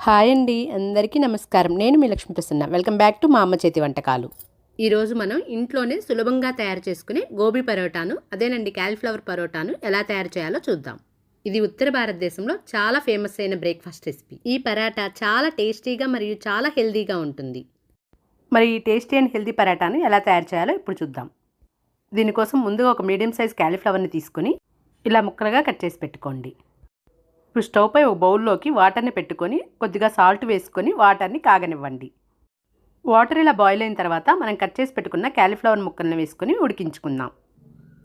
Hi అండి, అందరికీ నమస్కారం. నేను మీ Lakshmi Prasanna. Welcome back to మా అమ్మ చేతి వంటకాలు. ఈరోజు మనం ఇంట్లోనే సులభంగా తయారు చేసుకునే గోబీ పరోటాను, అదేనండి క్యాలీఫ్లవర్ పరోటాను ఎలా తయారు చేయాలో చూద్దాం. ఇది ఉత్తర భారతదేశంలో చాలా ఫేమస్ అయిన బ్రేక్ఫాస్ట్ రెసిపీ. ఈ పరాటా చాలా టేస్టీగా మరియు చాలా హెల్దీగా ఉంటుంది. మరి ఈ టేస్టీ అండ్ హెల్దీ పరాటాను ఎలా తయారు చేయాలో ఇప్పుడు చూద్దాం. దీనికోసం ముందుగా ఒక మీడియం సైజ్ క్యాలీఫ్లవర్ని తీసుకుని ఇలా ముక్కలుగా కట్ చేసి పెట్టుకోండి. ఇప్పుడు స్టవ్ పై ఒక బౌల్లోకి వాటర్ని పెట్టుకొని కొద్దిగా సాల్ట్ వేసుకొని వాటర్ని కాగనివ్వండి. వాటర్ ఇలా బాయిల్ అయిన తర్వాత మనం కట్ చేసి పెట్టుకున్న క్యాలీఫ్లవర్ ముక్కలను వేసుకొని ఉడికించుకుందాం.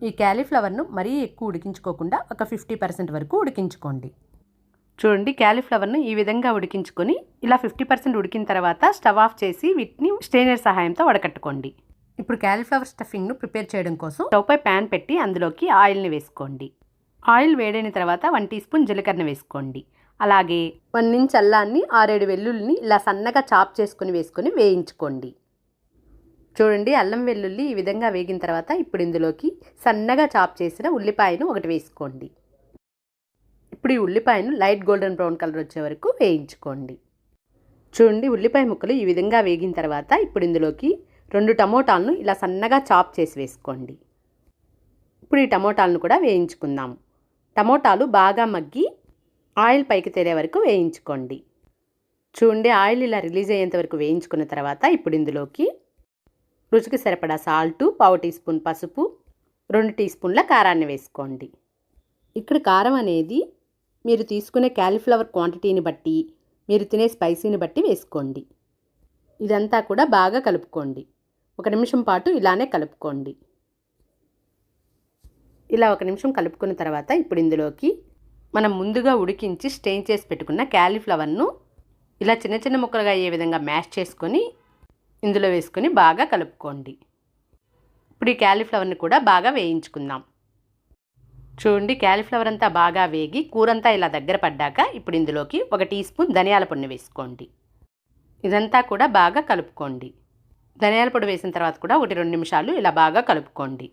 ఈ క్యాలీఫ్లవర్ను మరీ ఎక్కువ ఉడికించుకోకుండా ఒక 50% వరకు ఉడికించుకోండి. చూడండి, క్యాలీఫ్లవర్ను ఈ విధంగా ఉడికించుకొని ఇలా 50% ఉడికిన తర్వాత స్టవ్ ఆఫ్ చేసి వీటిని స్ట్రెయినర్ సహాయంతో వడకట్టుకోండి. ఇప్పుడు క్యాలీఫ్లవర్ స్టఫింగ్ను ప్రిపేర్ చేయడం కోసం స్టవ్ పై ప్యాన్ పెట్టి అందులోకి ఆయిల్ని వేసుకోండి. ఆయిల్ వేడైన తర్వాత 1 టీ స్పూన్ జీలకర్ర వేసుకోండి. అలాగే 1 ఇంచ్ అల్లాన్ని 6-7 వెల్లుల్లిని ఇలా సన్నగా చాప్ చేసుకుని వేసుకొని వేయించుకోండి. చూడండి, అల్లం వెల్లుల్లి ఈ విధంగా వేగిన తర్వాత ఇప్పుడు ఇందులోకి సన్నగా చాప్ చేసిన ఉల్లిపాయను ఒకటి వేసుకోండి. ఇప్పుడు ఈ ఉల్లిపాయను లైట్ గోల్డెన్ బ్రౌన్ కలర్ వచ్చే వరకు వేయించుకోండి. చూడండి, ఉల్లిపాయ ముక్కలు ఈ విధంగా వేగిన తర్వాత ఇప్పుడు ఇందులోకి 2 టమోటాలను ఇలా సన్నగా చాప్ చేసి వేసుకోండి. ఇప్పుడు ఈ టమోటాలను కూడా వేయించుకుందాం. టమోటాలు బాగా మగ్గి ఆయిల్ పైకి తేలే వరకు వేయించుకోండి. చూడండి, ఆయిల్ ఇలా రిలీజ్ అయ్యేంత వరకు వేయించుకున్న తర్వాత ఇప్పుడు ఇందులోకి రుచికి సరిపడా సాల్టు, 1/2 టీ స్పూన్ పసుపు, 2 టీ స్పూన్ల కారాన్ని వేసుకోండి. ఇక్కడ కారం అనేది మీరు తీసుకునే క్యాలీఫ్లవర్ క్వాంటిటీని బట్టి, మీరు తినే స్పైసీని బట్టి వేసుకోండి. ఇదంతా కూడా బాగా కలుపుకోండి. 1 నిమిషం పాటు ఇలానే కలుపుకోండి. ఇలా 1 నిమిషం కలుపుకున్న తర్వాత ఇప్పుడు ఇందులోకి మనం ముందుగా ఉడికించి స్టెయిన్ చేసి పెట్టుకున్న క్యాలీఫ్లవర్ను ఇలా చిన్న చిన్న ముక్కలుగా అయ్యే విధంగా మ్యాష్ చేసుకొని ఇందులో వేసుకొని బాగా కలుపుకోండి. ఇప్పుడు ఈ క్యాలీఫ్లవర్ని కూడా బాగా వేయించుకుందాం. చూడండి, క్యాలీఫ్లవర్ అంతా బాగా వేగి కూరంతా ఇలా దగ్గర పడ్డాక ఇప్పుడు ఇందులోకి 1 టీ స్పూన్ ధనియాల పొడిని వేసుకోండి. ఇదంతా కూడా బాగా కలుపుకోండి. ధనియాల పొడి వేసిన తర్వాత కూడా 1-2 నిమిషాలు ఇలా బాగా కలుపుకోండి.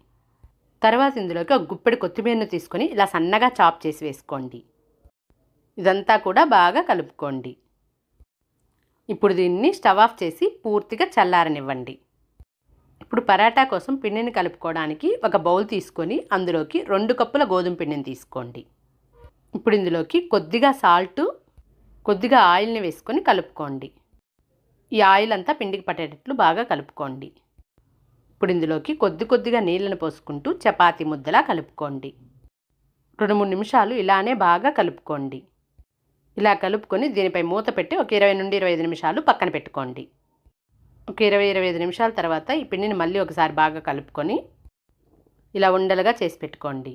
తర్వాత ఇందులోకి ఒక గుప్పెడు కొత్తిమీరను తీసుకొని ఇలా సన్నగా చాప్ చేసి వేసుకోండి. ఇదంతా కూడా బాగా కలుపుకోండి. ఇప్పుడు దీన్ని స్టవ్ ఆఫ్ చేసి పూర్తిగా చల్లారనివ్వండి. ఇప్పుడు పరాటా కోసం పిండిని కలుపుకోవడానికి ఒక బౌల్ తీసుకొని అందులోకి 2 కప్పుల గోధుమ పిండిని తీసుకోండి. ఇప్పుడు ఇందులోకి కొద్దిగా సాల్టు, కొద్దిగా ఆయిల్ని వేసుకొని కలుపుకోండి. ఈ ఆయిల్ అంతా పిండికి పట్టేటట్లు బాగా కలుపుకోండి. ఇప్పుడు ఇందులోకి కొద్దిగా నీళ్ళను పోసుకుంటూ చపాతీ ముద్దలా కలుపుకోండి. 2-3 నిమిషాలు ఇలానే బాగా కలుపుకోండి. ఇలా కలుపుకొని దీనిపై మూత పెట్టి ఒక 20-25 నిమిషాలు పక్కన పెట్టుకోండి. ఒక 20-25 నిమిషాల తర్వాత ఈ పిండిని మళ్ళీ ఒకసారి బాగా కలుపుకొని ఇలా ఉండలుగా చేసి పెట్టుకోండి.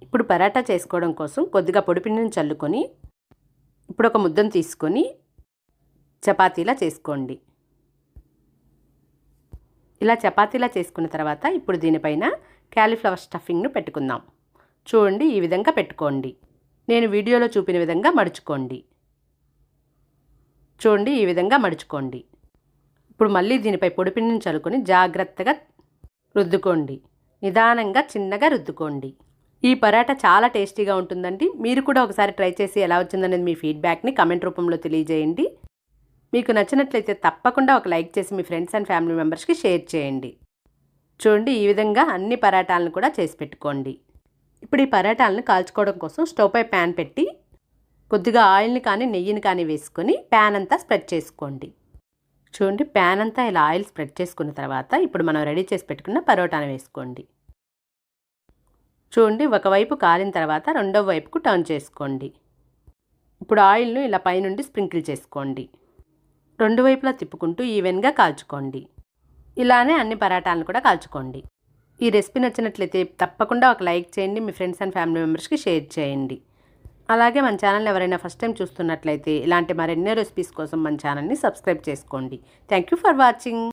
ఇప్పుడు పరాటా చేసుకోవడం కోసం కొద్దిగా పొడిపిండిని చల్లుకొని ఇప్పుడు ఒక ముద్దను తీసుకొని చపాతీలా చేసుకోండి. ఇలా చపాతీలా చేసుకున్న తర్వాత ఇప్పుడు దీనిపైన క్యాలీఫ్లవర్ స్టఫింగ్ను పెట్టుకుందాం. చూడండి, ఈ విధంగా పెట్టుకోండి. నేను వీడియోలో చూపిన విధంగా మడుచుకోండి. చూడండి, ఈ విధంగా మడుచుకోండి. ఇప్పుడు మళ్ళీ దీనిపై పొడిపిండిని చల్లుకొని జాగ్రత్తగా రుద్దుకోండి. నిదానంగా చిన్నగా రుద్దుకోండి. ఈ పరాటా చాలా టేస్టీగా ఉంటుందండి. మీరు కూడా ఒకసారి ట్రై చేసి ఎలా వచ్చిందనేది మీ ఫీడ్బ్యాక్ని కమెంట్ రూపంలో తెలియజేయండి. మీకు నచ్చినట్లయితే తప్పకుండా ఒక లైక్ చేసి మీ ఫ్రెండ్స్ అండ్ ఫ్యామిలీ మెంబర్స్కి షేర్ చేయండి. చూడండి, ఈ విధంగా అన్ని పరాటాలను కూడా చేసి పెట్టుకోండి. ఇప్పుడు ఈ పరాటాలను కాల్చుకోవడం కోసం స్టవ్ పై ప్యాన్ పెట్టి కొద్దిగా ఆయిల్ని కానీ నెయ్యిని కానీ వేసుకొని ప్యాన్ అంతా స్ప్రెడ్ చేసుకోండి. చూడండి, ప్యాన్ అంతా ఇలా ఆయిల్ స్ప్రెడ్ చేసుకున్న తర్వాత ఇప్పుడు మనం రెడీ చేసి పెట్టుకున్న పరోటాను వేసుకోండి. చూడండి, ఒకవైపు కాలిన తర్వాత రెండవ వైపుకు టర్న్ చేసుకోండి. ఇప్పుడు ఆయిల్ను ఇలా పైనుండి స్ప్రింకిల్ చేసుకోండి. 2 వైపులా తిప్పుకుంటూ ఈవెన్గా కాల్చుకోండి. ఇలానే అన్ని పరాటాలను కూడా కాల్చుకోండి. ఈ రెసిపీ నచ్చినట్లయితే తప్పకుండా ఒక లైక్ చేయండి. మీ ఫ్రెండ్స్ అండ్ ఫ్యామిలీ మెంబర్స్కి షేర్ చేయండి. అలాగే మన ఛానల్ ఎవరైనా ఫస్ట్ టైం చూస్తున్నట్లయితే ఇలాంటి మరెన్నో రెసిపీస్ కోసం మన ఛానల్ని సబ్స్క్రైబ్ చేసుకోండి. Thank you for watching.